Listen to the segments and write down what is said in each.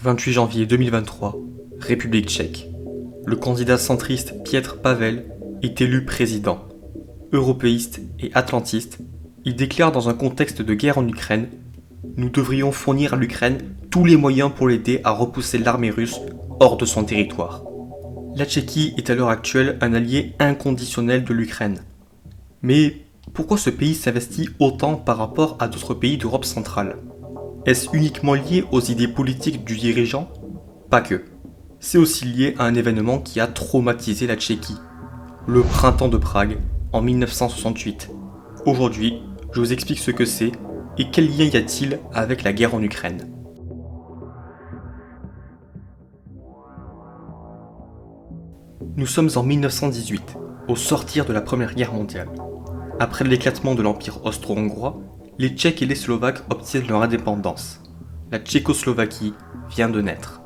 28 janvier 2023, République tchèque. Le candidat centriste Petr Pavel est élu président. Européiste et atlantiste, il déclare dans un contexte de guerre en Ukraine: nous devrions fournir à l'Ukraine tous les moyens pour l'aider à repousser l'armée russe hors de son territoire. La Tchéquie est à l'heure actuelle un allié inconditionnel de l'Ukraine. Mais pourquoi ce pays s'investit autant par rapport à d'autres pays d'Europe centrale? Est-ce uniquement lié aux idées politiques du dirigeant? Pas que. C'est aussi lié à un événement qui a traumatisé la Tchéquie. Le printemps de Prague, en 1968. Aujourd'hui, je vous explique ce que c'est et quel lien y a-t-il avec la guerre en Ukraine. Nous sommes en 1918, au sortir de la Première Guerre mondiale. Après l'éclatement de l'Empire austro-hongrois, les Tchèques et les Slovaques obtiennent leur indépendance. La Tchécoslovaquie vient de naître.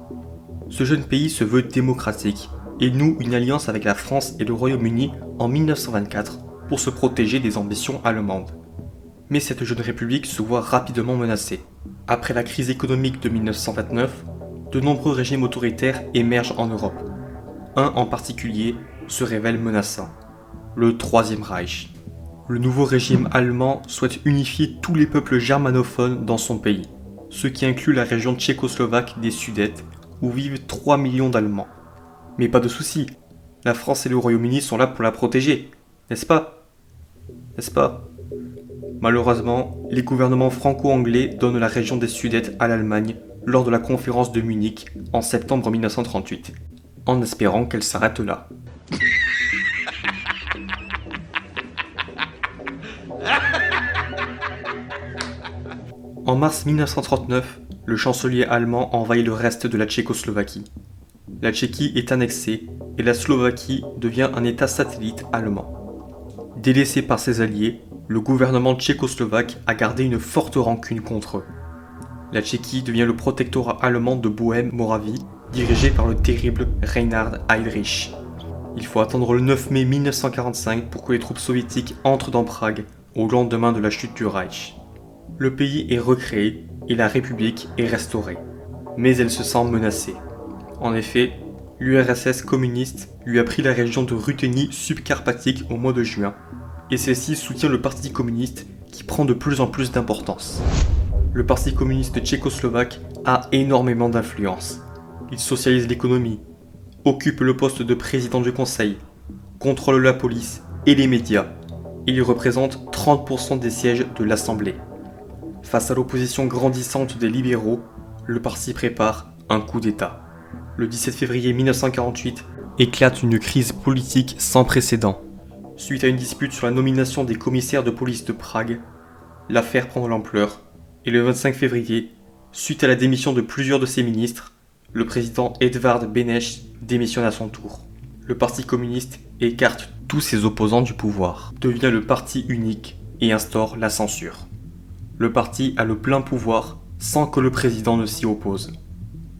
Ce jeune pays se veut démocratique et noue une alliance avec la France et le Royaume-Uni en 1924 pour se protéger des ambitions allemandes. Mais cette jeune république se voit rapidement menacée. Après la crise économique de 1929, de nombreux régimes autoritaires émergent en Europe. Un en particulier se révèle menaçant: le Troisième Reich. Le nouveau régime allemand souhaite unifier tous les peuples germanophones dans son pays, ce qui inclut la région tchécoslovaque des Sudètes, où vivent 3 millions d'Allemands. Mais pas de souci, la France et le Royaume-Uni sont là pour la protéger, n'est-ce pas? N'est-ce pas? Malheureusement, les gouvernements franco-anglais donnent la région des Sudètes à l'Allemagne lors de la conférence de Munich en septembre 1938, en espérant qu'elle s'arrête là. En mars 1939, le chancelier allemand envahit le reste de la Tchécoslovaquie. La Tchéquie est annexée et la Slovaquie devient un État satellite allemand. Délaissé par ses alliés, le gouvernement tchécoslovaque a gardé une forte rancune contre eux. La Tchéquie devient le protectorat allemand de Bohême-Moravie, dirigé par le terrible Reinhard Heydrich. Il faut attendre le 9 mai 1945 pour que les troupes soviétiques entrent dans Prague au lendemain de la chute du Reich. Le pays est recréé et la République est restaurée. Mais elle se sent menacée. En effet, l'URSS communiste lui a pris la région de Ruthénie subcarpatique au mois de juin, et celle-ci soutient le Parti communiste qui prend de plus en plus d'importance. Le Parti communiste tchécoslovaque a énormément d'influence. Il socialise l'économie, occupe le poste de président du conseil, contrôle la police et les médias, et il représente 30% des sièges de l'Assemblée. Face à l'opposition grandissante des libéraux, le parti prépare un coup d'État. Le 17 février 1948 éclate une crise politique sans précédent. Suite à une dispute sur la nomination des commissaires de police de Prague, l'affaire prend de l'ampleur et le 25 février, suite à la démission de plusieurs de ses ministres, le président Edvard Beneš démissionne à son tour. Le Parti communiste écarte tous ses opposants du pouvoir, devient le parti unique et instaure la censure. Le parti a le plein pouvoir sans que le président ne s'y oppose.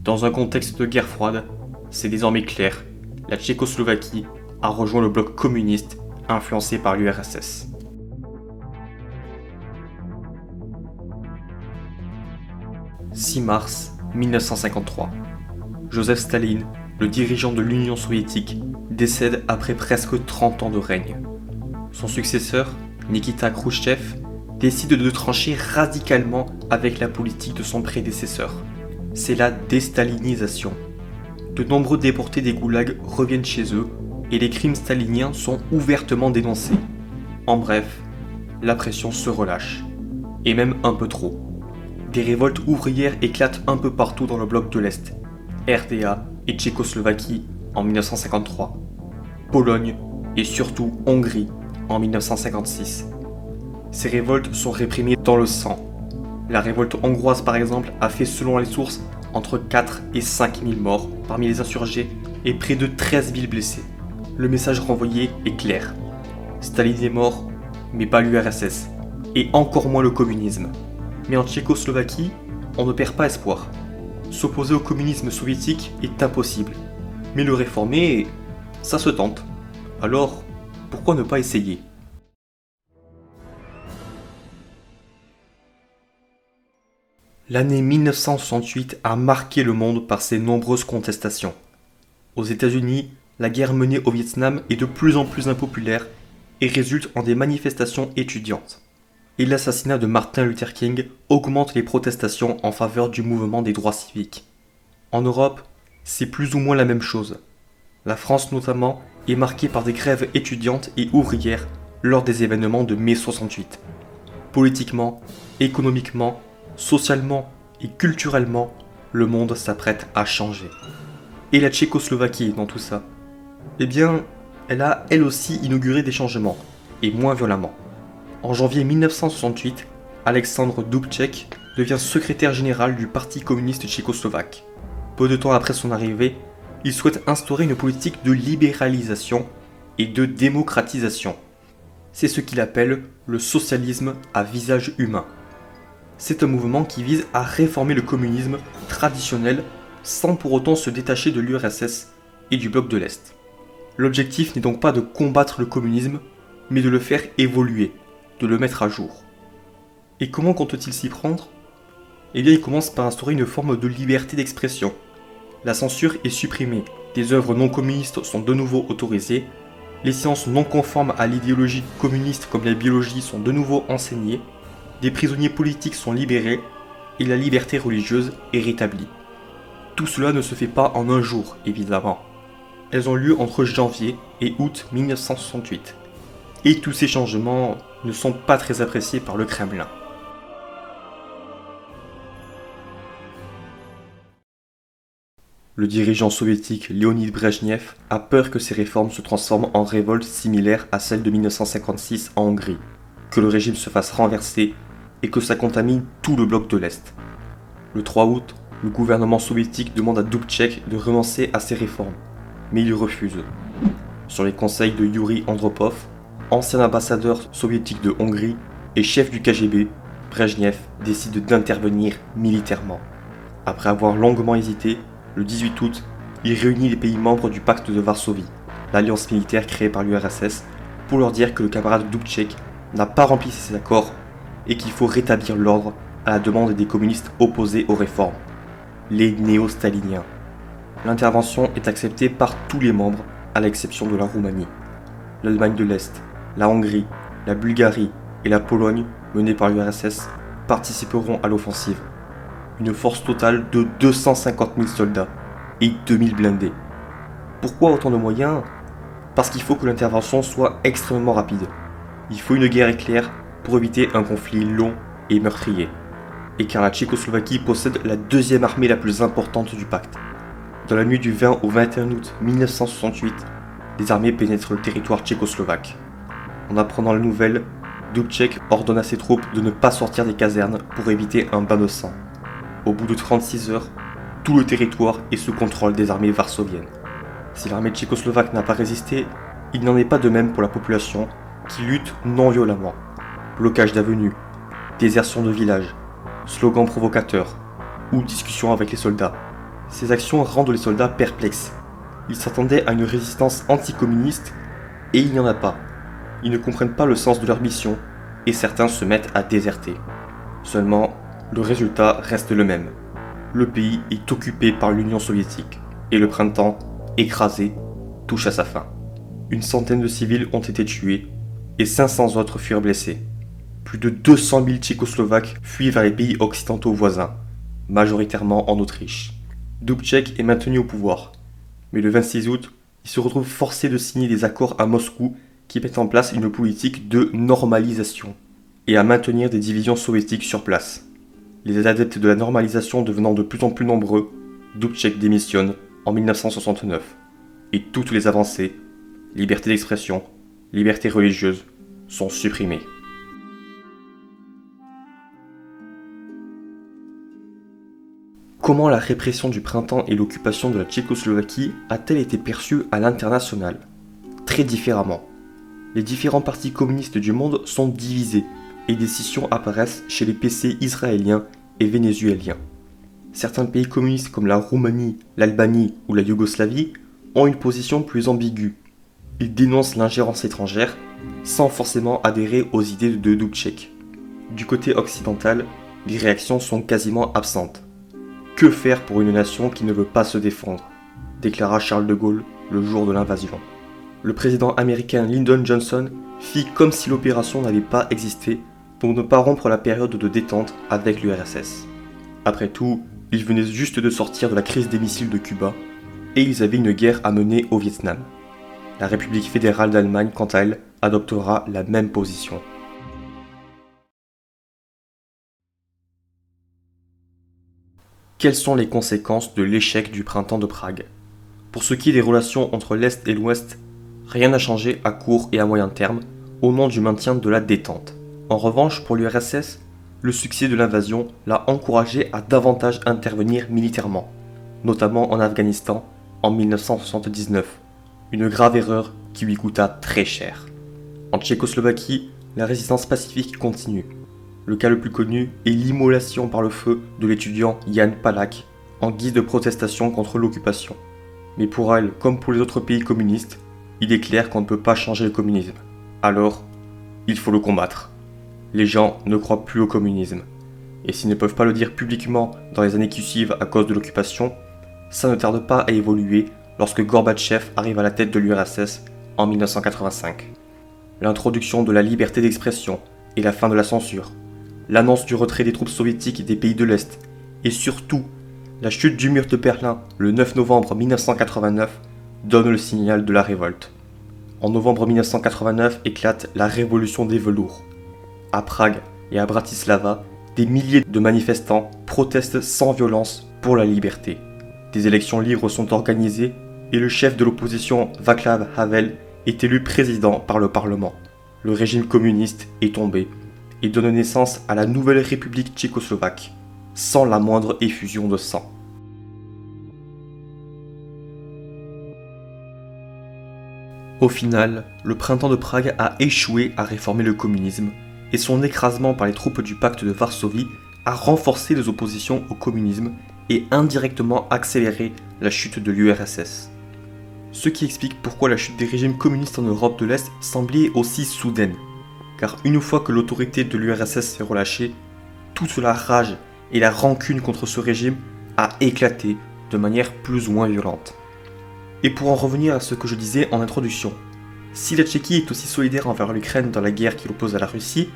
Dans un contexte de guerre froide, c'est désormais clair, la Tchécoslovaquie a rejoint le bloc communiste influencé par l'URSS. « 6 mars 1953. Joseph Staline, le dirigeant de l'Union soviétique, décède après presque 30 ans de règne. Son successeur, Nikita Khrouchtchev, décide de trancher radicalement avec la politique de son prédécesseur. C'est la déstalinisation. De nombreux déportés des goulags reviennent chez eux et les crimes staliniens sont ouvertement dénoncés. En bref, la pression se relâche. Et même un peu trop. Des révoltes ouvrières éclatent un peu partout dans le bloc de l'Est, RDA et Tchécoslovaquie en 1953, Pologne et surtout Hongrie en 1956. Ces révoltes sont réprimées dans le sang. La révolte hongroise par exemple a fait selon les sources entre 4 et 5 000 morts parmi les insurgés et près de 13 000 blessés. Le message renvoyé est clair. Staline est mort, mais pas l'URSS, et encore moins le communisme. Mais en Tchécoslovaquie, on ne perd pas espoir. S'opposer au communisme soviétique est impossible. Mais le réformer, ça se tente. Alors, pourquoi ne pas essayer ? L'année 1968 a marqué le monde par ses nombreuses contestations. Aux États-Unis, la guerre menée au Vietnam est de plus en plus impopulaire et résulte en des manifestations étudiantes. Et l'assassinat de Martin Luther King augmente les protestations en faveur du mouvement des droits civiques. En Europe, c'est plus ou moins la même chose. La France notamment est marquée par des grèves étudiantes et ouvrières lors des événements de mai 68. Politiquement, économiquement, socialement et culturellement, le monde s'apprête à changer. Et la Tchécoslovaquie dans tout ça? Eh bien, elle a elle aussi inauguré des changements, et moins violemment. En janvier 1968, Alexandre Dubček devient secrétaire général du Parti communiste tchécoslovaque. Peu de temps après son arrivée, il souhaite instaurer une politique de libéralisation et de démocratisation. C'est ce qu'il appelle le socialisme à visage humain. C'est un mouvement qui vise à réformer le communisme traditionnel sans pour autant se détacher de l'URSS et du bloc de l'Est. L'objectif n'est donc pas de combattre le communisme, mais de le faire évoluer, de le mettre à jour. Et comment compte-t-il s'y prendre? Eh bien, il commence par instaurer une forme de liberté d'expression. La censure est supprimée, des œuvres non communistes sont de nouveau autorisées, les sciences non conformes à l'idéologie communiste comme la biologie sont de nouveau enseignées, des prisonniers politiques sont libérés et la liberté religieuse est rétablie. Tout cela ne se fait pas en un jour, évidemment. Elles ont lieu entre janvier et août 1968. Et tous ces changements ne sont pas très appréciés par le Kremlin. Le dirigeant soviétique Léonid Brejnev a peur que ces réformes se transforment en révolte similaire à celle de 1956 en Hongrie, que le régime se fasse renverser et que ça contamine tout le bloc de l'Est. Le 3 août, le gouvernement soviétique demande à Dubček de renoncer à ces réformes, mais il refuse. Sur les conseils de Yuri Andropov, ancien ambassadeur soviétique de Hongrie et chef du KGB, Brejnev décide d'intervenir militairement. Après avoir longuement hésité, le 18 août, il réunit les pays membres du pacte de Varsovie, l'alliance militaire créée par l'URSS, pour leur dire que le camarade Dubček n'a pas rempli ses accords et qu'il faut rétablir l'ordre à la demande des communistes opposés aux réformes, les néo-staliniens. L'intervention est acceptée par tous les membres, à l'exception de la Roumanie. L'Allemagne de l'Est, la Hongrie, la Bulgarie et la Pologne, menées par l'URSS, participeront à l'offensive. Une force totale de 250 000 soldats et 2000 blindés. Pourquoi autant de moyens? Parce qu'il faut que l'intervention soit extrêmement rapide. Il faut une guerre éclair pour éviter un conflit long et meurtrier. Et car la Tchécoslovaquie possède la deuxième armée la plus importante du pacte. Dans la nuit du 20 au 21 août 1968, les armées pénètrent le territoire tchécoslovaque. En apprenant la nouvelle, Dubček ordonne à ses troupes de ne pas sortir des casernes pour éviter un bain de sang. Au bout de 36 heures, tout le territoire est sous contrôle des armées varsoviennes. Si l'armée tchécoslovaque n'a pas résisté, il n'en est pas de même pour la population qui lutte non violemment. Blocage d'avenues, désertion de villages, slogans provocateurs ou discussions avec les soldats. Ces actions rendent les soldats perplexes. Ils s'attendaient à une résistance anticommuniste et il n'y en a pas. Ils ne comprennent pas le sens de leur mission et certains se mettent à déserter. Seulement, le résultat reste le même. Le pays est occupé par l'Union soviétique et le printemps, écrasé, touche à sa fin. Une centaine de civils ont été tués et 500 autres furent blessés. Plus de 200 000 Tchécoslovaques fuient vers les pays occidentaux voisins, majoritairement en Autriche. Dubček est maintenu au pouvoir, mais le 26 août, il se retrouve forcé de signer des accords à Moscou qui mettent en place une politique de normalisation et à maintenir des divisions soviétiques sur place. Les adeptes de la normalisation devenant de plus en plus nombreux, Dubček démissionne en 1969 et toutes les avancées, liberté d'expression, liberté religieuse, sont supprimées. Comment la répression du printemps et l'occupation de la Tchécoslovaquie a-t-elle été perçue à l'international? Très différemment. Les différents partis communistes du monde sont divisés et des scissions apparaissent chez les PC israéliens et vénézuéliens. Certains pays communistes comme la Roumanie, l'Albanie ou la Yougoslavie ont une position plus ambiguë. Ils dénoncent l'ingérence étrangère sans forcément adhérer aux idées de Dubček. Du côté occidental, les réactions sont quasiment absentes. Que faire pour une nation qui ne veut pas se défendre ? Déclara Charles de Gaulle le jour de l'invasion. Le président américain Lyndon Johnson fit comme si l'opération n'avait pas existé pour ne pas rompre la période de détente avec l'URSS. Après tout, ils venaient juste de sortir de la crise des missiles de Cuba et ils avaient une guerre à mener au Vietnam. La République fédérale d'Allemagne, quant à elle, adoptera la même position. Quelles sont les conséquences de l'échec du printemps de Prague ? Pour ce qui est des relations entre l'Est et l'Ouest, rien n'a changé à court et à moyen terme au nom du maintien de la détente. En revanche, pour l'URSS, le succès de l'invasion l'a encouragé à davantage intervenir militairement, notamment en Afghanistan en 1979, une grave erreur qui lui coûta très cher. En Tchécoslovaquie, la résistance pacifique continue. Le cas le plus connu est l'immolation par le feu de l'étudiant Jan Palach en guise de protestation contre l'occupation. Mais pour elle, comme pour les autres pays communistes, il est clair qu'on ne peut pas changer le communisme. Alors, il faut le combattre. Les gens ne croient plus au communisme. Et s'ils ne peuvent pas le dire publiquement dans les années qui suivent à cause de l'occupation, ça ne tarde pas à évoluer lorsque Gorbatchev arrive à la tête de l'URSS en 1985. L'introduction de la liberté d'expression et la fin de la censure, l'annonce du retrait des troupes soviétiques des pays de l'Est, et surtout la chute du mur de Berlin le 9 novembre 1989 donne le signal de la révolte. En novembre 1989 éclate la révolution des velours. À Prague et à Bratislava, des milliers de manifestants protestent sans violence pour la liberté. Des élections libres sont organisées et le chef de l'opposition Václav Havel est élu président par le Parlement. Le régime communiste est tombé et donne naissance à la nouvelle République tchécoslovaque, sans la moindre effusion de sang. Au final, le printemps de Prague a échoué à réformer le communisme et son écrasement par les troupes du pacte de Varsovie a renforcé les oppositions au communisme et indirectement accéléré la chute de l'URSS. Ce qui explique pourquoi la chute des régimes communistes en Europe de l'Est semblait aussi soudaine. Car une fois que l'autorité de l'URSS s'est relâchée, toute la rage et la rancune contre ce régime a éclaté de manière plus ou moins violente. Et pour en revenir à ce que je disais en introduction, si la Tchéquie est aussi solidaire envers l'Ukraine dans la guerre qui l'oppose à la Russie,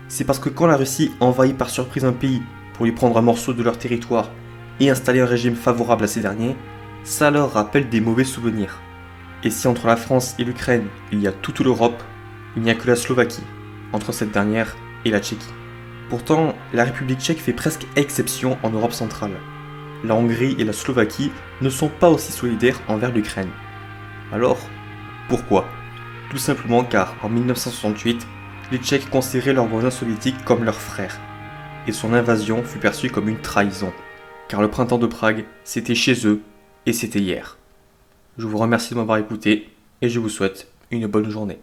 c'est parce que quand la Russie envahit par surprise un pays pour lui prendre un morceau de leur territoire et installer un régime favorable à ces derniers, ça leur rappelle des mauvais souvenirs. Et si entre la France et l'Ukraine il y a toute l'Europe, il n'y a que la Slovaquie, entre cette dernière et la Tchéquie. Pourtant, la République tchèque fait presque exception en Europe centrale. La Hongrie et la Slovaquie ne sont pas aussi solidaires envers l'Ukraine. Alors, pourquoi ? Tout simplement car, en 1968, les Tchèques considéraient leurs voisins soviétiques comme leurs frères, et son invasion fut perçue comme une trahison, car le printemps de Prague, c'était chez eux, et c'était hier. Je vous remercie de m'avoir écouté, et je vous souhaite une bonne journée.